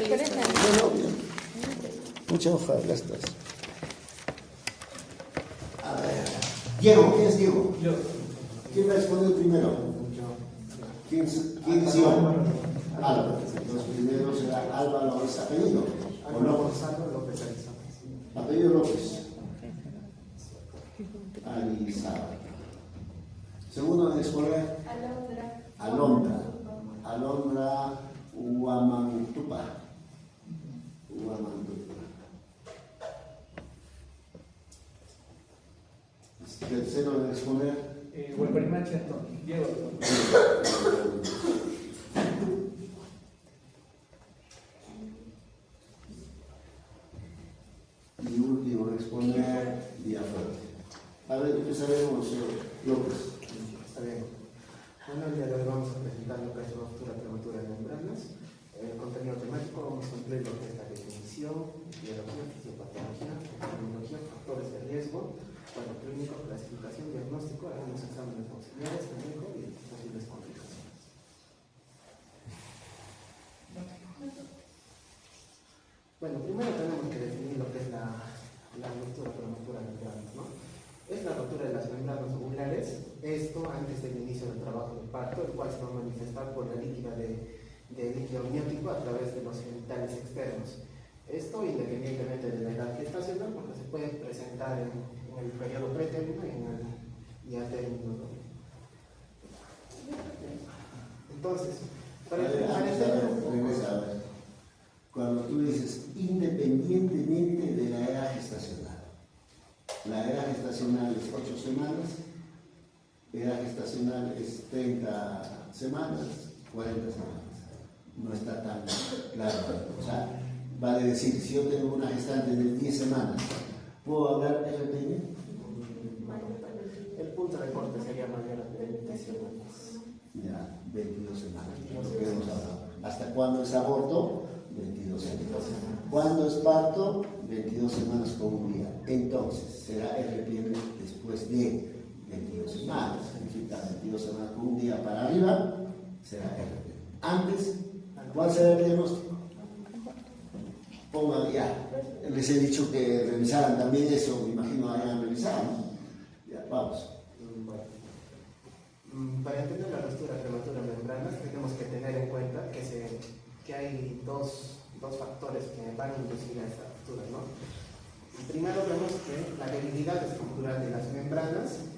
la lista. No, mucha hoja de las dos. A ver. Diego, ¿quién es Diego? Yo. ¿Quién va a responder primero? ¿Quién es yo? Álvaro. Los primeros será Álvaro, ¿es apellido? ¿O no? Gonzalo López Arizona. Apellido López. Arizaba. Segundo en escoger. Alondra. Alondra Huamantupa. Huamantupa. Tercero en exponer. Huelperimachi Antonio. Diego. Y último en exponer Villafuerte. A ver, empezaremos, López. Está bien. Bueno, el día de hoy vamos a presentar lo que es la ruptura prematura de membranas. El contenido temático vamos a cumplir lo que es la definición, biología, fisiopatología, epidemiología, factores de riesgo, cuadro clínico, clasificación, diagnóstico, algunos exámenes auxiliares, clínico y posibles complicaciones. Bueno, primero tenemos que definir lo que es la ruptura prematura de membranas, ¿no? Es la rotura de las membranas ovulares, esto antes del inicio del trabajo de parto, el cual se va a manifestar por la líquida de líquido amniótico a través de los genitales externos. Esto independientemente de la edad gestacional, porque se puede presentar en el periodo pretérmino y a término, ¿no? Entonces, para ver. Cuando tú dices independientemente de la edad gestacional, la edad gestacional es 8 semanas, edad gestacional es 30 semanas, 40 semanas. No está tan claro. O sea, vale decir, si yo tengo una gestante de 10 semanas, ¿puedo hablar RPM? El punto de corte sería mayor a 20 semanas. Ya, 22 semanas. Lo que hemos hablado. ¿Hasta cuándo es aborto? 22 semanas. ¿Cuándo es parto? 22 semanas con un día. Entonces, será RPM después de 22 semanas. Significa 22 semanas con un día para arriba, será RPM. Antes, ¿cuál será el diagnóstico? Pongan ya. Les he dicho que revisaran también eso, me imagino hayan revisado, ¿no? Ya, vamos. Para entender la ruptura prematura de membranas, tenemos que tener en cuenta que hay dos factores que van a inducir a esta ruptura, ¿no? Primero vemos que la debilidad estructural de las membranas.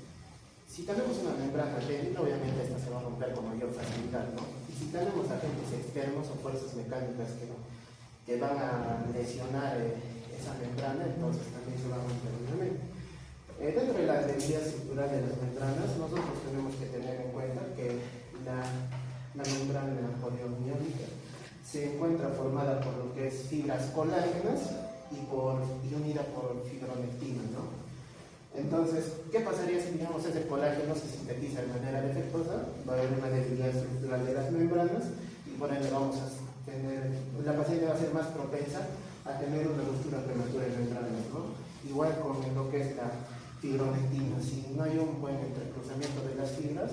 Si tenemos una membrana débil, obviamente esta se va a romper con mayor facilidad, ¿no? Y si tenemos agentes externos o fuerzas mecánicas que van a lesionar esa membrana, entonces también se va a romper nuevamente. Dentro de la debilidad estructural de las membranas, nosotros tenemos que tener en cuenta que la membrana poliomniótica se encuentra formada por lo que es fibras colágenas y unida por fibronectina, ¿no? Entonces, ¿qué pasaría si, digamos, ese colágeno se sintetiza de manera defectuosa? Va a haber una debilidad estructural de las membranas y por ende vamos a tener, la paciente va a ser más propensa a tener una ruptura prematura de membranas, ¿no? Igual con lo que es la fibronectina, si no hay un buen entrecruzamiento de las fibras,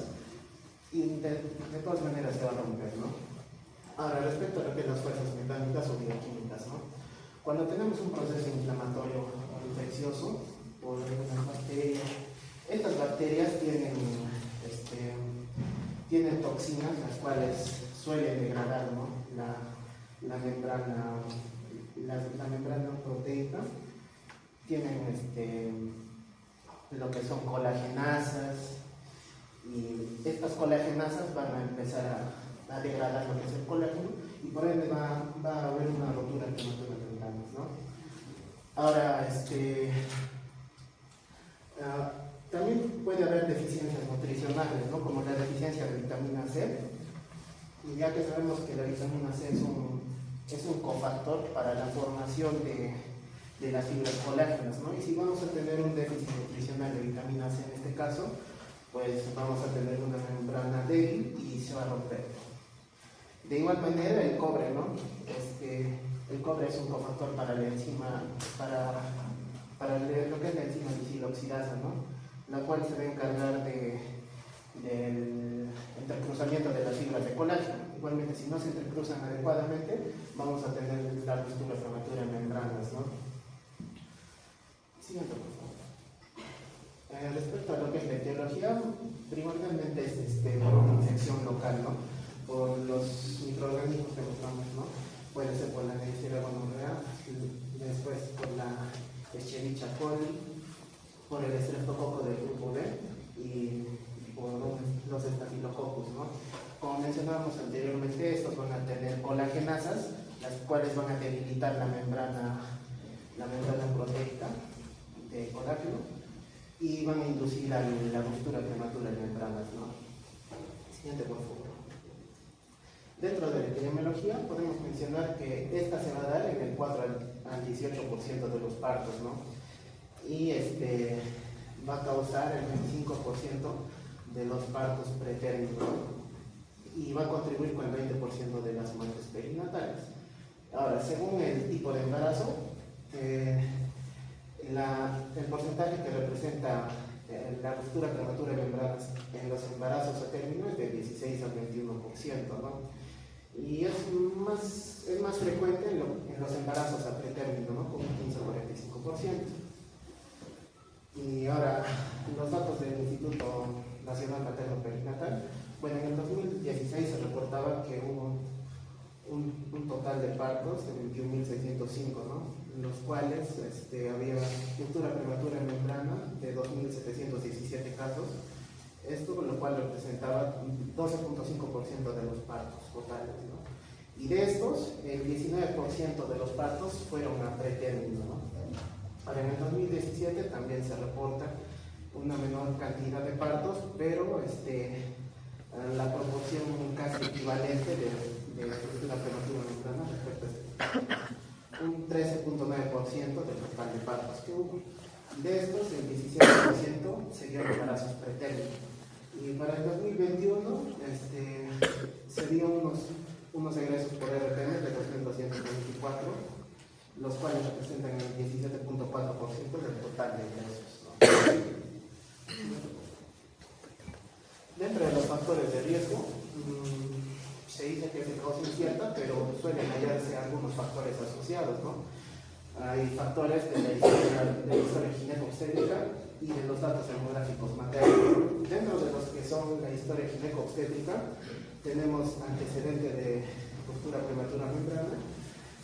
y de todas maneras se va a romper, ¿no? Ahora, respecto a lo que es las fuerzas mecánicas o bioquímicas, ¿no? Cuando tenemos un proceso inflamatorio o infeccioso por algunas bacterias, estas bacterias tienen toxinas las cuales suelen degradar, ¿no? la membrana proteica, tienen lo que son colagenasas, y estas colagenasas van a empezar a degradar lo que es el colágeno y por ende va a haber una rotura prematura de membranas, ¿no? Ahora, también puede haber deficiencias nutricionales, ¿no? Como la deficiencia de vitamina C, y ya que sabemos que la vitamina C es un cofactor para la formación de las fibras colágenas, ¿no? Y si vamos a tener un déficit nutricional de vitamina C en este caso, pues vamos a tener una membrana débil y se va a romper. De igual manera el cobre, ¿no? El cobre es un cofactor para la enzima, para lo que es la enzima deshidroxidasa, ¿no? La cual se va a encargar del entrecruzamiento de las fibras de colágeno. igualmente si no se entrecruzan adecuadamente, vamos a tener la ruptura prematura en membranas, ¿no? Siguiente, por favor. Respecto a lo que es la etiología, primordialmente es por una infección local, ¿no? Por los microorganismos que mostramos, ¿no? Puede ser por la Neisseria gonorrea, después por la Escherichia coli, por el estreptococo del grupo B y por los estafilococcus, ¿no? Como mencionábamos anteriormente, estos van a tener colagenasas, las cuales van a debilitar la membrana proteica de colágeno y van a inducir a la ruptura prematura de membranas, ¿no? Siguiente, por favor. Dentro de la epidemiología podemos mencionar que esta se va a dar en el 4 al 18% de los partos, ¿no? Y va a causar el 25% de los partos pretérminos, ¿no? Y va a contribuir con el 20% de las muertes perinatales. Ahora, según el tipo de embarazo, el porcentaje que representa la ruptura prematura de membranas en los embarazos a término es de 16 al 21%, ¿no? Y es más frecuente en los embarazos a pretérmino, ¿no? Con un 15 al 45%. Y ahora, los datos del Instituto Nacional Materno Perinatal, bueno, en el 2016 se reportaba que hubo un total de partos de 21.605, ¿no? En los cuales había ruptura prematura en membrana de 2.717 casos, esto con lo cual representaba 12.5% de los partos totales, ¿no? Y de estos, el 19% de los partos fueron a pretérmino, ¿no? Ahora, en el 2017 también se reporta una menor cantidad de partos, pero la proporción casi equivalente de ruptura prematura en membrana respecto a un 13.9% del total de partos que hubo. De estos, el 17% serían embarazos pretérminos. Y para el 2021 se dio unos egresos por RPM de 2.224, los cuales representan el 17.4% del total de ingresos, ¿no? Dentro de los factores de riesgo, se dice que es de causa incierta, pero suelen hallarse algunos factores asociados, ¿no? Hay factores de la historia gineco-obstétrica y de los datos demográficos maternos. Dentro de los que son la historia gineco-obstétrica, tenemos antecedente de ruptura prematura membrana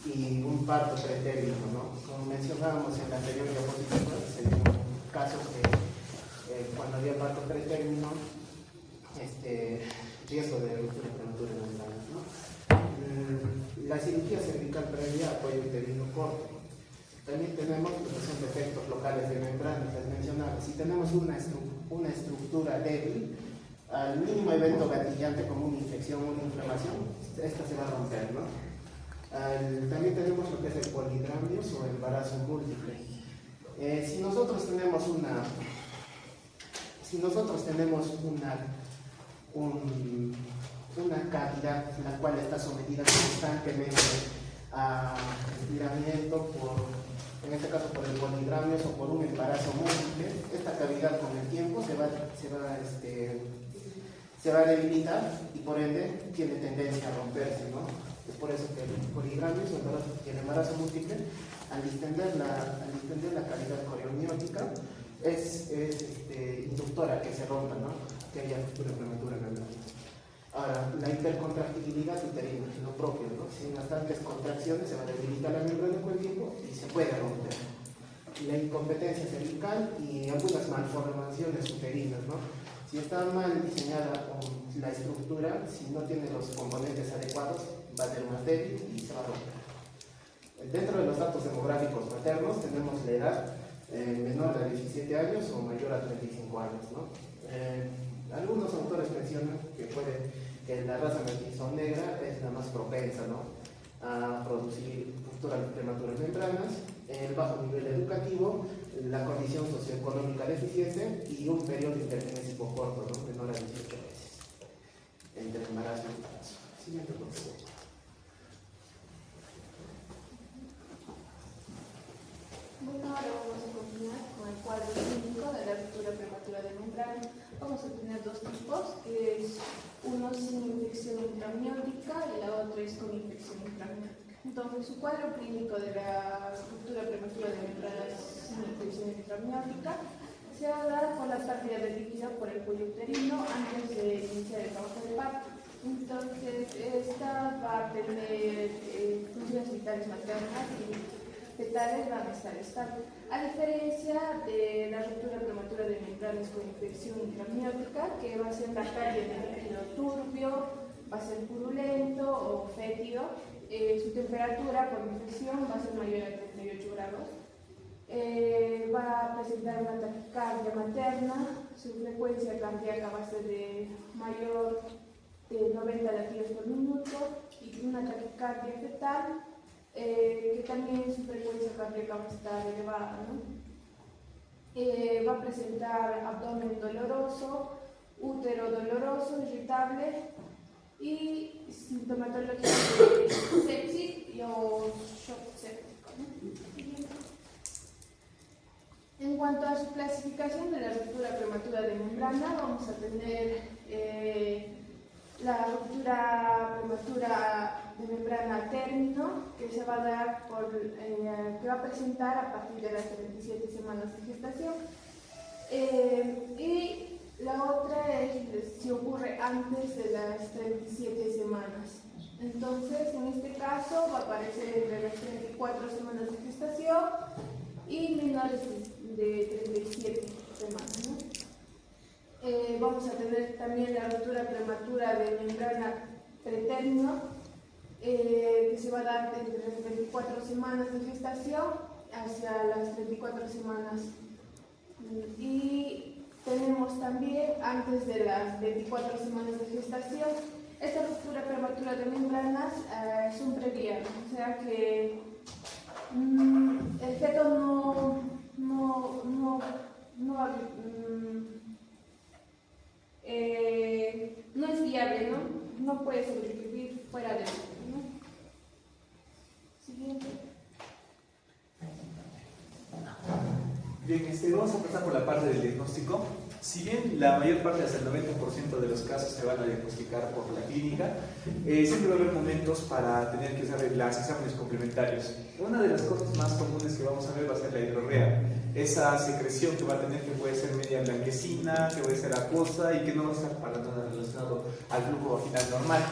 y un parto pretérmino, ¿no? Como mencionábamos en la anterior diapositiva, se dieron casos que cuando había parto pretérmino, riesgo de ruptura prematura de membranas, ¿no? La cirugía cervical previa, apoyo uterino corto. También tenemos lo que son defectos locales de membranas, les mencionaba. Si tenemos una estructura débil, al mínimo evento gatillante como una infección o una inflamación, esta se va a romper, ¿no? También tenemos lo que es el polidramios o embarazo múltiple. Si nosotros tenemos una cavidad la cual está sometida constantemente a estiramiento en este caso por el polidramios o por un embarazo múltiple, esta cavidad con el tiempo se va a debilitar y por ende tiene tendencia a romperse, ¿no? Es por eso que el polidramios y el embarazo múltiple, al distender la cavidad corioniótica, es inductora que se rompa, ¿no? Que haya ruptura prematura en la membrana. Ahora, la hipercontractibilidad uterina, lo propio, ¿no? Sin bastantes contracciones se va a debilitar la membrana con el tiempo y se puede romper. La incompetencia cervical y algunas malformaciones uterinas, ¿no? Si está mal diseñada la estructura, si no tiene los componentes adecuados, va a ser más débil y se va a romper. Dentro de los datos demográficos maternos tenemos la edad menor a 17 años o mayor a 35 años, ¿no? Algunos autores mencionan que la raza mestizo negra es la más propensa, ¿no? A producir ruptura prematura en membranas, el bajo nivel educativo, la condición socioeconómica deficiente y un periodo intergenésico corto, ¿no? Menor a 18 meses entre embarazo y embarazo. Siguiente, por favor. Bueno, ahora vamos a continuar con el cuadro clínico de la ruptura prematura de membrana. Vamos a tener dos tipos, que es uno sin infección intraamniótica membranas con infección intraamniótica. Entonces, su cuadro clínico de la ruptura prematura de membranas sin infección intraamniótica se va a dar por la pérdida de líquido por el cuello uterino antes de iniciar el trabajo de parto. Entonces, esta va a tener funciones vitales maternas y fetales van a estar estables. A diferencia de la ruptura prematura de membranas con infección intraamniótica, que va a ser la pérdida de líquido turbio, va a ser purulento o fétido, su temperatura por infección va a ser mayor a 38 grados. Va a presentar una taquicardia materna, su frecuencia cardíaca va a ser de mayor de 90 latidos por minuto y una taquicardia fetal, que también su frecuencia cardíaca va a estar elevada, ¿no? Va a presentar abdomen doloroso, útero doloroso, irritable y sintomatología de sepsis o shock séptico, ¿no? En cuanto a su clasificación de la ruptura prematura de membrana, vamos a tener la ruptura prematura de membrana a término, que se va a dar que va a presentar a partir de las 37 semanas de gestación. Y la otra es si ocurre antes de las 37 semanas. Entonces, en este caso, va a aparecer entre las 34 semanas de gestación y menores de 37 semanas, ¿no? Vamos a tener también la ruptura prematura de membrana pretérmino, que se va a dar entre las 24 semanas de gestación hacia las 34 semanas. Y tenemos también antes de las 24 semanas de gestación. Esta ruptura prematura de membranas es un previano, o sea que el feto no es viable, no puede sobrevivir fuera del feto, ¿no? Siguiente. Bien, vamos a empezar por la parte del diagnóstico. Si bien la mayor parte, hasta el 90% de los casos se van a diagnosticar por la clínica, siempre va a haber momentos para tener que usar los exámenes complementarios. Una de las cosas más comunes que vamos a ver va a ser la hidrorrea. Esa secreción que va a tener, que puede ser media blanquecina, que puede ser acuosa y que no va a estar para nada relacionado al flujo vaginal normal.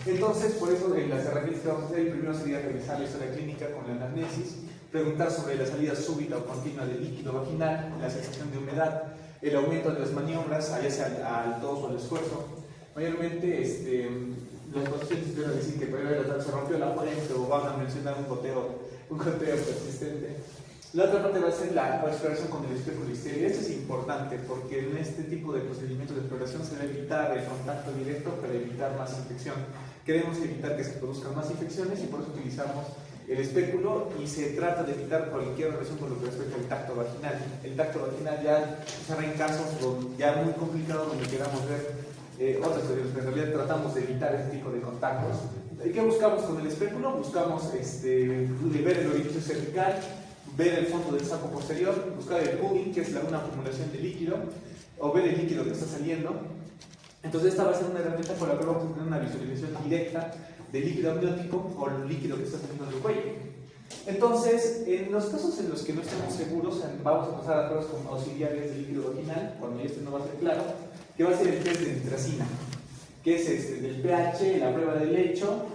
Entonces, por eso, en las herramientas que vamos a hacer, el primero sería revisar la historia clínica con la anamnesis, preguntar sobre la salida súbita o continua de líquido vaginal, la sensación de humedad, el aumento de las maniobras, ya sea al tos o al esfuerzo. Mayormente, los pacientes van a decir que se rompió la fuente o van a mencionar un goteo persistente. La otra parte va a ser la exploración con el espejo listeria. Esto es importante porque en este tipo de procedimientos de exploración se debe evitar el contacto directo para evitar más infección. Queremos evitar que se produzcan más infecciones y por eso utilizamos el espéculo y se trata de evitar cualquier relación con lo que respecta al tacto vaginal. El tacto vaginal ya se hará en casos ya muy complicados donde queramos ver otras teorías, pero en realidad tratamos de evitar este tipo de contactos. ¿Qué buscamos con el espéculo? Buscamos ver el orificio cervical, ver el fondo del saco posterior, buscar el pooling, que es una acumulación de líquido, o ver el líquido que está saliendo. Entonces esta va a ser una herramienta por la cual vamos a tener una visualización directa del líquido amniótico o el líquido que está saliendo del cuello. Entonces, en los casos en los que no estemos seguros, vamos a pasar a pruebas como auxiliares de líquido vaginal, cuando esto no va a ser claro, que va a ser el test de nitracina, que es del pH, la prueba del lecho,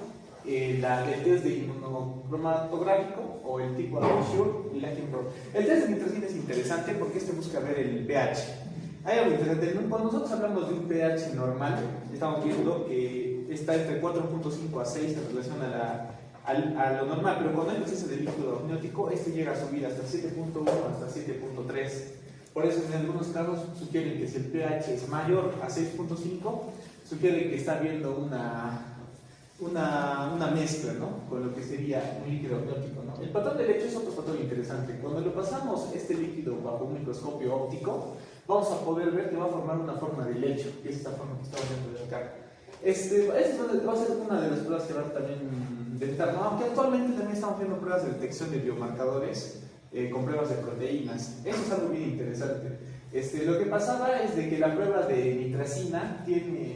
el test de inmunocromatográfico o el tipo de Assure y la Kimbrough. El test de nitracina es interesante porque busca ver el pH. Hay algo interesante. Cuando nosotros hablamos de un pH normal, estamos viendo que está entre 4.5 a 6 en relación a lo normal, pero cuando hay exceso de líquido amniótico, llega a subir hasta 7.1 hasta 7.3. Por eso en algunos casos sugieren que si el pH es mayor a 6.5, sugiere que está habiendo una mezcla, ¿no?, con lo que sería un líquido amniótico, ¿no? El patrón de lecho es otro patrón interesante. Cuando lo pasamos este líquido bajo un microscopio óptico, vamos a poder ver que va a formar una forma de lecho, que es esta forma que estamos viendo de acá. Esa va a ser una de las pruebas que van a también detectar, ¿no? Aunque actualmente también estamos viendo pruebas de detección de biomarcadores con pruebas de proteínas. Eso es algo bien interesante. Lo que pasaba es de que la prueba de nitracina tiene,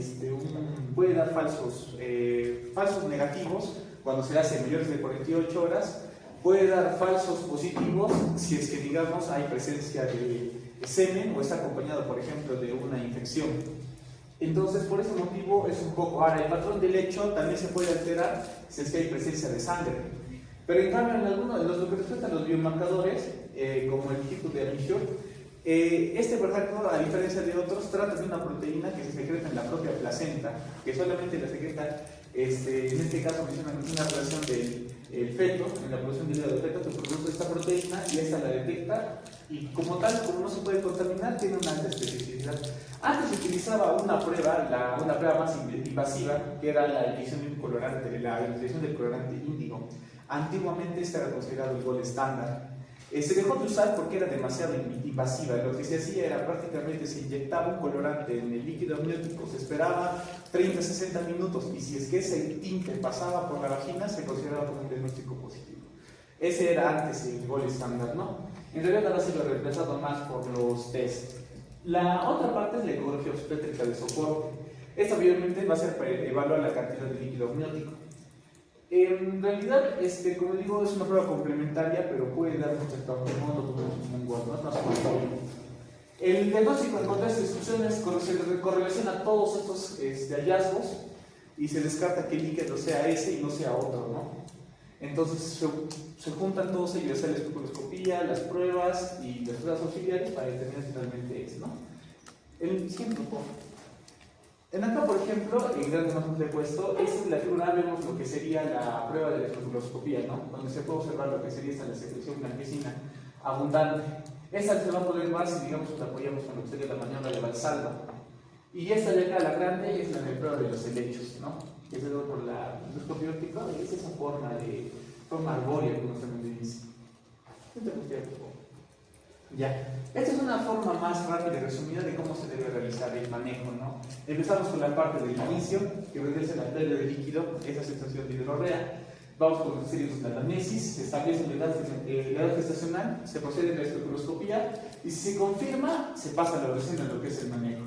puede dar falsos negativos cuando se hace mayores de 48 horas, puede dar falsos positivos si es que, digamos, hay presencia de semen o está acompañado, por ejemplo, de una infección. Entonces, por ese motivo es un poco... Ahora, el patrón del hecho también se puede alterar si es que hay presencia de sangre. Pero en cambio, en algunos de lo que respecta a los biomarcadores, como el tipo de anillo, por ejemplo, a diferencia de otros, trata de una proteína que se secreta en la propia placenta, que solamente la secreta, en este caso mencionan una relación del feto, en la producción del hígado del feto, que produce esta proteína y esta la detecta, y como tal, como no se puede contaminar, tiene una alta especificidad. Antes se utilizaba una prueba más invasiva, que era la inyección de un colorante, la inyección del colorante índigo. Antiguamente este era considerado el gol estándar. Se dejó de usar porque era demasiado invasiva. Lo que se hacía era prácticamente se inyectaba un colorante en el líquido amniótico, se esperaba 30-60 minutos y si es que ese tinte pasaba por la vagina se consideraba como un diagnóstico positivo. Ese era antes el gol estándar, ¿no? En realidad ahora se lo ha reemplazado más por los test. La otra parte es la ecografía obstétrica de soporte. Esta obviamente va a ser para evaluar la cantidad de líquido amniótico. En realidad, como digo, es una prueba complementaria, pero puede dar un efecto El diagnóstico en contexto de instrucciones correlaciona todos estos hallazgos y se descarta que el líquido sea ese y no sea otro, ¿no? Entonces se juntan todos ellos, la espectroscopía, las pruebas y las pruebas auxiliares para determinar finalmente eso, ¿no? El siguiente punto. En acá, por ejemplo, en grande más le he puesto, esta es la figura, vemos lo que sería la prueba de espectroscopía, ¿no? Donde se puede observar lo que sería la secreción blanquecina abundante. Esta se va a poder ver si, digamos, la apoyamos con lo que sería la maniobra de Valsalva. Y esta de acá, la grande, es la de prueba de los helechos, ¿no? Que se ve por la microscopio óptico, es esa forma arbórea, como se me dice. Ya. Esta es una forma más rápida y resumida de cómo se debe realizar el manejo, ¿no? Empezamos con la parte del inicio, que obedece la pérdida de líquido, esa sensación de hidrorrea. Vamos con los criterios de la anamnesis, se establece la edad gestacional, se procede a la espectroscopía y si se confirma, se pasa a la oración de lo que es el manejo.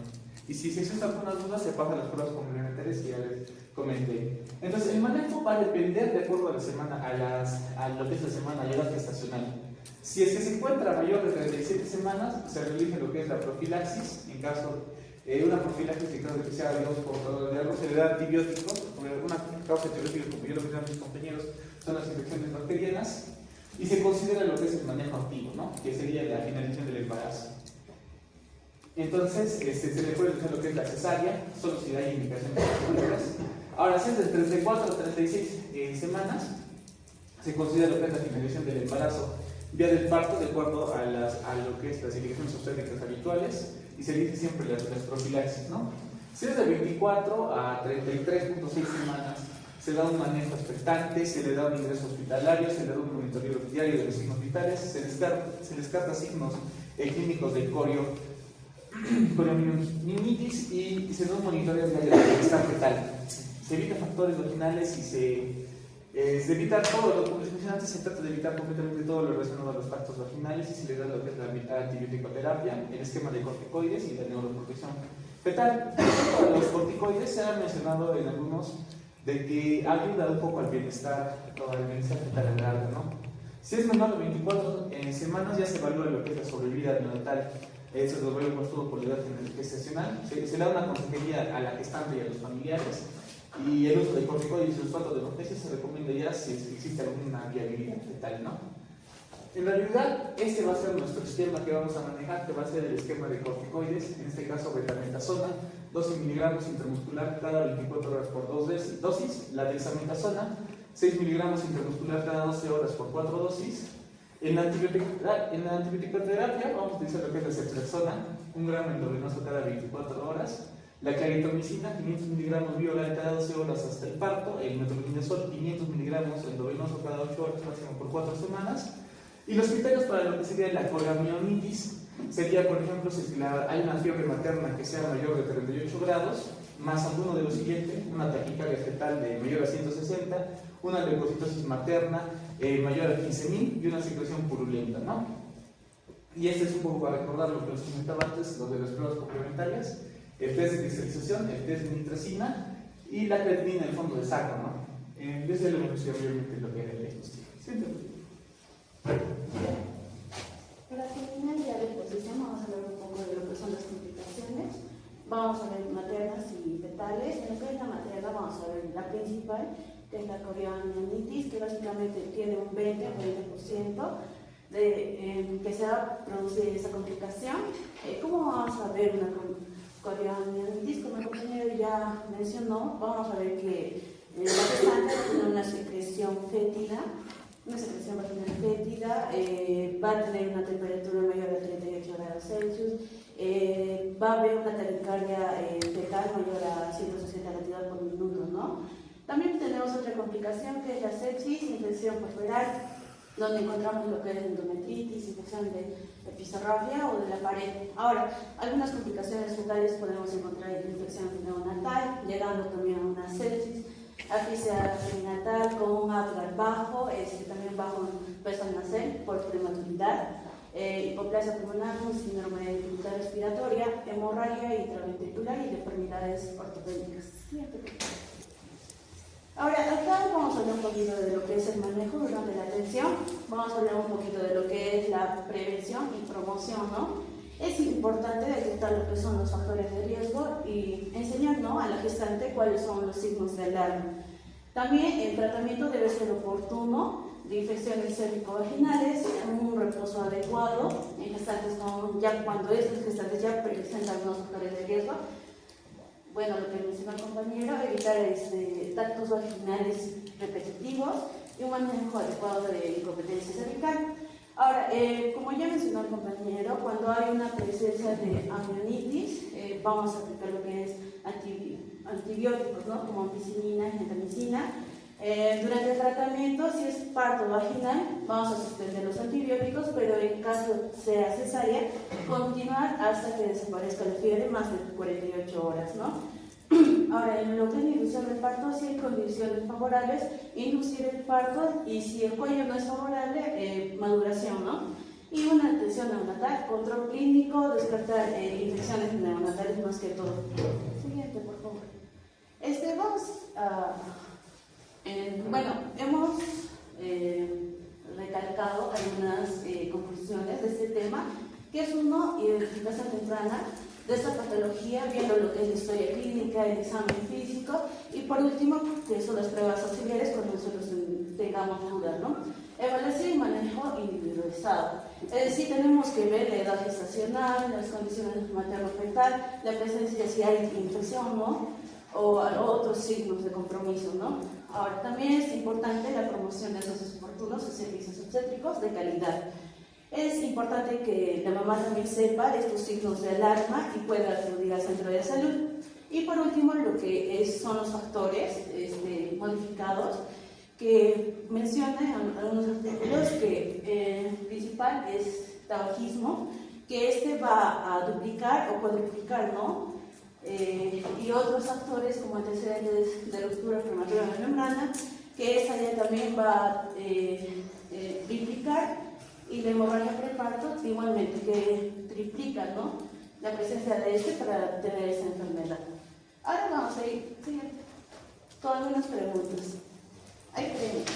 Y si se existen algunas dudas, se pasan las pruebas complementarias que ya les comenté. Entonces, el manejo va a depender de acuerdo a la semana, a lo que es la semana y edad gestacional. Si es que se encuentra mayor de 37 semanas, se realiza lo que es la profilaxis. En caso de una profilaxis que caso de que sea, digamos, por de algo, se le da antibióticos. Una causa antibiótica, como ya lo mencionaron mis compañeros, son las infecciones bacterianas. Y se considera lo que es el manejo activo, ¿no? Que sería la finalización del embarazo. Entonces, se le puede usar lo que es la cesárea, solo si hay indicaciones públicas. Ahora, si es de 34 a 36 semanas, se considera lo que es la finalización del embarazo vía del parto, de acuerdo a lo que es las indicaciones obstétricas habituales, y se dice siempre las profilaxis, ¿no? Si es de 24 a 33.6 semanas, se da un manejo expectante, se le da un ingreso hospitalario, se le da un monitoreo diario de los signos vitales, se descarta signos clínicos del coriominitis y se da un monitoreo diario del bienestar fetal. Se evita factores vaginales y se evita todo lo que mencioné antes, se trata de evitar completamente todo lo relacionado a los tractos vaginales y se le da lo que es la antibiótico-terapia, el esquema de corticoides y la neuroprotección fetal. Los corticoides se han mencionado en algunos de que ayuda un poco al bienestar, todo el bienestar fetal en largo, ¿no? Si es menor de 24 semanas ya se evalúa lo que es la sobrevida neonatal. Eso lo veo todo por la edad gestacional. Se le da una consejería a la gestante y a los familiares. Y el uso de corticoides y sulfato de magnesio se recomienda ya si existe alguna viabilidad fetal, ¿no? En realidad, este va a ser nuestro esquema que vamos a manejar, que va a ser el esquema de corticoides, en este caso betametasona, 12 miligramos intramuscular cada 24 horas por 2 dosis, la dexametasona, 6 miligramos intramuscular cada 12 horas por 4 dosis. En la antibiótico-terapia vamos a utilizar lo que es la ceftriaxona, 1 gramo endovenoso cada 24 horas. La claritromicina, 500 miligramos vía oral cada 12 horas hasta el parto. El metronidazol, 500 miligramos endovenoso cada 8 horas, máximo por 4 semanas. Y los criterios para lo que sería la coriominitis sería, por ejemplo, si hay una fiebre materna que sea mayor de 38 grados, más alguno de los siguientes: una taquicardia fetal de mayor a 160, una leucocitosis materna mayor a 15.000 y una secreción purulenta, ¿no? Y este es un poco para recordar lo que les comentaba antes, lo de las pruebas complementarias, el test de cristalización, el test de nitrazina y la creatinina en el fondo de saco, ¿no? Desde lo que hemos obviamente lo que era el diagnóstico. Para terminar ya de posición, vamos a hablar un poco de lo que son las complicaciones. Vamos a ver maternas y fetales. En lo que es la materna vamos a ver la principal, que es la corionitis, que básicamente tiene un 20% que se va a producir esa complicación. ¿Cómo vamos a ver una corionitis? Como el compañero ya mencionó, vamos a ver que la gestante tiene una secreción fétida, va a tener una temperatura mayor a 38 grados Celsius, va a haber una taquicardia fetal mayor a 160 latidos por minuto, ¿no? También tenemos otra complicación que es la sepsis, infección posviral, donde encontramos lo que es endometritis, infección de episorragia o de la pared. Ahora, algunas complicaciones fetales podemos encontrar en infección neonatal, llegando también a una sepsis, asfixia perinatal con un Apgar bajo, también bajo peso al nacer por prematuridad, hipoplasia pulmonar, síndrome de dificultad respiratoria, hemorragia intraventricular y deformidades ortopédicas. Ahora, acá vamos a hablar un poquito de lo que es el manejo durante la atención, vamos a hablar un poquito de lo que es la prevención y promoción, ¿no? Es importante detectar lo que son los factores de riesgo y enseñar, ¿no?, a la gestante cuáles son los signos de alarma. También el tratamiento debe ser oportuno de infecciones cérvico-vaginales, un reposo adecuado en gestantes ya cuando estas gestantes ya presentan algunos factores de riesgo. Bueno, lo que mencionó el compañero, evitar tactos vaginales repetitivos y un manejo adecuado de incompetencia cervical. Ahora, como ya mencionó el compañero, cuando hay una presencia de amnionitis, vamos a aplicar lo que es antibióticos, ¿no?, como ampicilina, gentamicina. Durante el tratamiento, si es parto vaginal, vamos a suspender los antibióticos, pero en caso sea cesárea, continuar hasta que desaparezca la fiebre más de 48 horas, ¿no? Ahora, en lo que es la inducción del parto, si hay condiciones favorables, inducir el parto, y si el cuello no es favorable, maduración, ¿no? Y una atención neonatal, control clínico, descartar infecciones neonatales más que todo. Siguiente, por favor. Vamos a... bueno, hemos recalcado algunas conclusiones de este tema, que es uno, identificación temprana de esta patología, viendo lo que es la historia clínica, el examen físico, y por último, que son las pruebas auxiliares cuando nosotros tengamos dudas, ¿no? Evaluación y manejo individualizado. Es decir, tenemos que ver la edad gestacional, las condiciones materno-fetal, la presencia si hay infección, ¿no?, o otros signos de compromiso, ¿no? Ahora, también es importante la promoción de esos oportunos servicios obstétricos de calidad. Es importante que la mamá también sepa de estos signos de alarma y pueda acudir al centro de salud. Y por último, lo que son los factores modificados, que mencionan algunos artículos que el principal es tabaquismo, que va a duplicar o cuadruplicar, ¿no? Y otros factores como antecedentes de ruptura prematura de la membrana, que esa ya también va a triplicar, y la hemorragia preparto igualmente, que triplica, ¿no?, la presencia de para tener esa enfermedad. Ahora vamos a ir con algunas preguntas. Hay preguntas.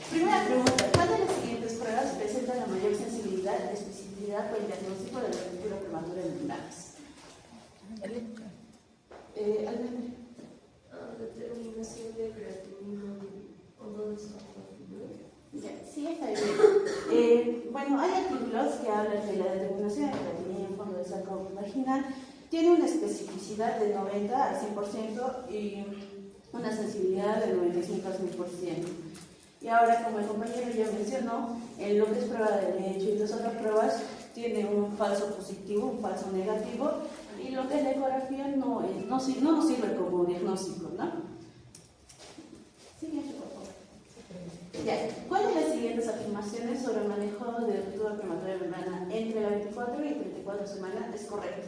Primera pregunta: ¿cuál de las siguientes pruebas presenta la mayor sensibilidad y especificidad para el diagnóstico de la ruptura prematura de membranas? Determinación de creatinina o Sí, está bien. Bueno, hay artículos que hablan de la determinación de creatinina en fondo de saco vaginal. Tiene una especificidad de 90 al 100% y una sensibilidad de 95 al 100%. Y ahora, como el compañero ya mencionó, en lo que es prueba de leche y las otras pruebas, tiene un falso positivo, un falso negativo, y lo que es la ecografía no nos sirve como diagnóstico, ¿no? Siguiente, por favor. Ya. ¿Cuáles de las siguientes afirmaciones sobre el manejo de ruptura prematura de membrana entre la 24 y 34 semanas es correcto?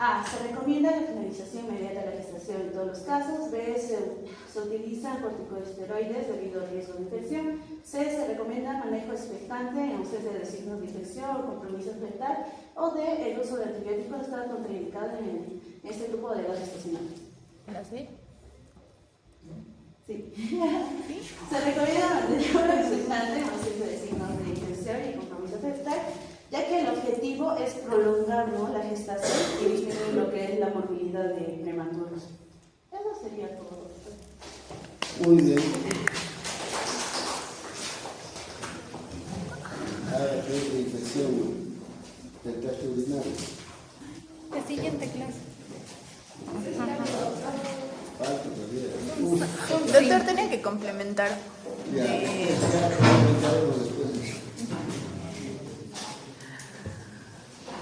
A. Se recomienda la finalización inmediata de la gestación en todos los casos. B. Se utilizan corticosteroides debido al riesgo de infección. C. Se recomienda manejo expectante en ausencia de signos de infección o compromiso fetal. O D. El uso de antibióticos está contraindicado en este grupo de edad gestacional. ¿La C? Sí. Se recomienda manejo expectante en ausencia de signos de infección y compromiso fetal, ya que el objetivo es prolongar, ¿no?, la gestación y disminuir lo que es la morbilidad de prematuros. Eso sería todo. Muy bien. Ahora, ¿qué es la infección del tracto urinario? La siguiente clase. Falta todavía. Doctor, tenía que complementar. Ya, ya comentaremos después.